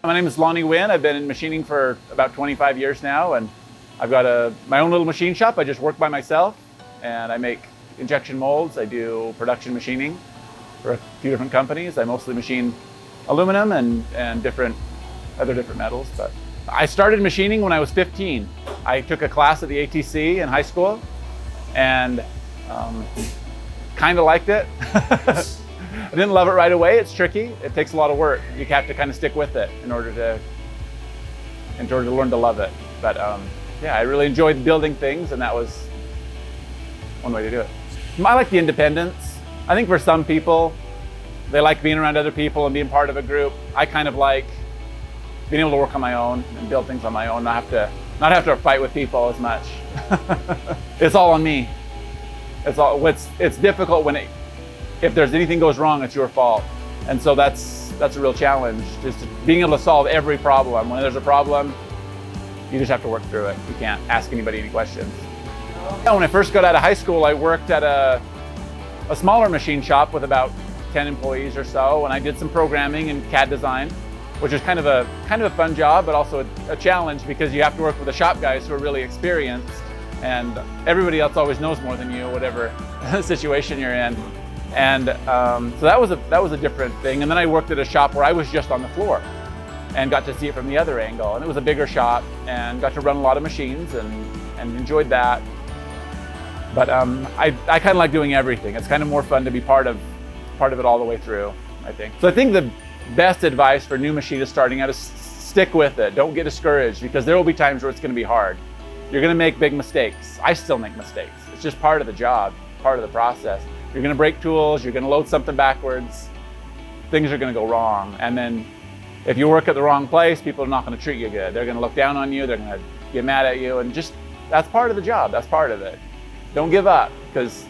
My name is Lonnie Winn. I've been in machining for about 25 years now, and I've got my own little machine shop. I just work by myself, and I make injection molds. I do production machining for a few different companies. I mostly machine aluminum and other different metals. But I started machining when I was 15. I took a class at the ATC in high school, and kind of liked it. I didn't love it right away. It's tricky. It takes a lot of work. You have to kind of stick with it in order to learn to love it. But yeah, I really enjoyed building things, and that was one way to do it. I like the independence. I think for some people, they like being around other people and being part of a group. I kind of like being able to work on my own and build things on my own, not have to fight with people as much. It's all on me. It's difficult if there's anything goes wrong, it's your fault. And so that's a real challenge, just being able to solve every problem. When there's a problem, you just have to work through it. You can't ask anybody any questions. When I first got out of high school, I worked at a smaller machine shop with about 10 employees or so, and I did some programming and CAD design, which is kind of a fun job, but also a challenge because you have to work with the shop guys who are really experienced, and everybody else always knows more than you, whatever situation you're in. And so that was a different thing. And then I worked at a shop where I was just on the floor and got to see it from the other angle. And it was a bigger shop and got to run a lot of machines and enjoyed that. But I kind of like doing everything. It's kind of more fun to be part of it all the way through, I think. So I think the best advice for new machinists starting out is stick with it. Don't get discouraged, because there will be times where it's going to be hard. You're going to make big mistakes. I still make mistakes. It's just part of the job, part of the process. You're going to break tools, you're going to load something backwards, things are going to go wrong. And then if you work at the wrong place, people are not going to treat you good. They're going to look down on you, they're going to get mad at you, and just, that's part of the job, that's part of it. Don't give up, because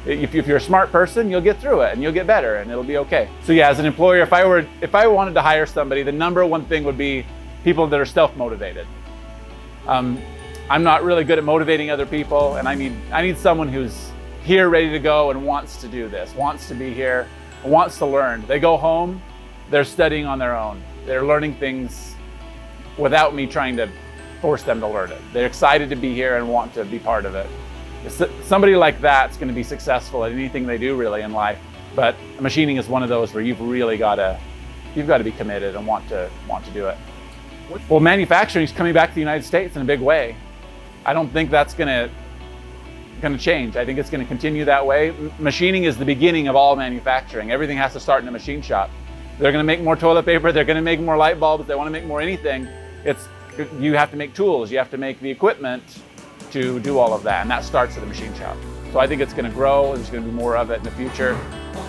if you're a smart person, you'll get through it and you'll get better and it'll be okay. So yeah, as an employer, if I wanted to hire somebody, the number one thing would be people that are self-motivated. I'm not really good at motivating other people, and I need someone who's here ready to go and wants to do this, wants to be here, wants to learn. They go home, they're studying on their own. They're learning things without me trying to force them to learn it. They're excited to be here and want to be part of it. Somebody like that's going to be successful at anything they do really in life. But machining is one of those where you've got to be committed and want to do it. Well, manufacturing is coming back to the United States in a big way. I don't think that's going to change. I think it's going to continue that way. Machining is the beginning of all manufacturing. Everything has to start in a machine shop. They're going to make more toilet paper, they're going to make more light bulbs, they want to make more anything. You have to make tools, you have to make the equipment to do all of that, and that starts at the machine shop. So I think it's going to grow, there's going to be more of it in the future,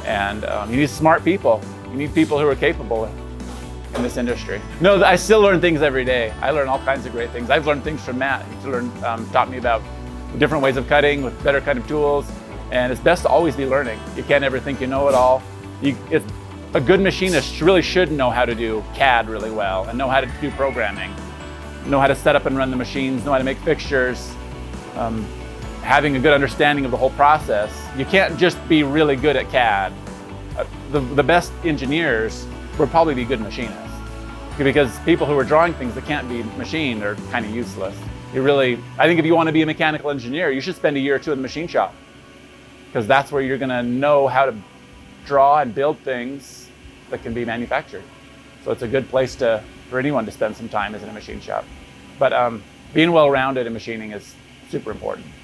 and you need smart people. You need people who are capable in this industry. No, I still learn things every day. I learn all kinds of great things. I've learned things from Matt. He taught me about different ways of cutting with better kind of tools, and it's best to always be learning. You can't ever think you know it all. A good machinist really should know how to do CAD really well and know how to do programming, know how to set up and run the machines, know how to make fixtures, having a good understanding of the whole process. You can't just be really good at CAD. The best engineers would probably be good machinists, because people who are drawing things that can't be machined are kind of useless. I think if you want to be a mechanical engineer, you should spend a year or two in the machine shop, because that's where you're going to know how to draw and build things that can be manufactured. So it's a good place for anyone to spend some time is in a machine shop. But being well-rounded in machining is super important.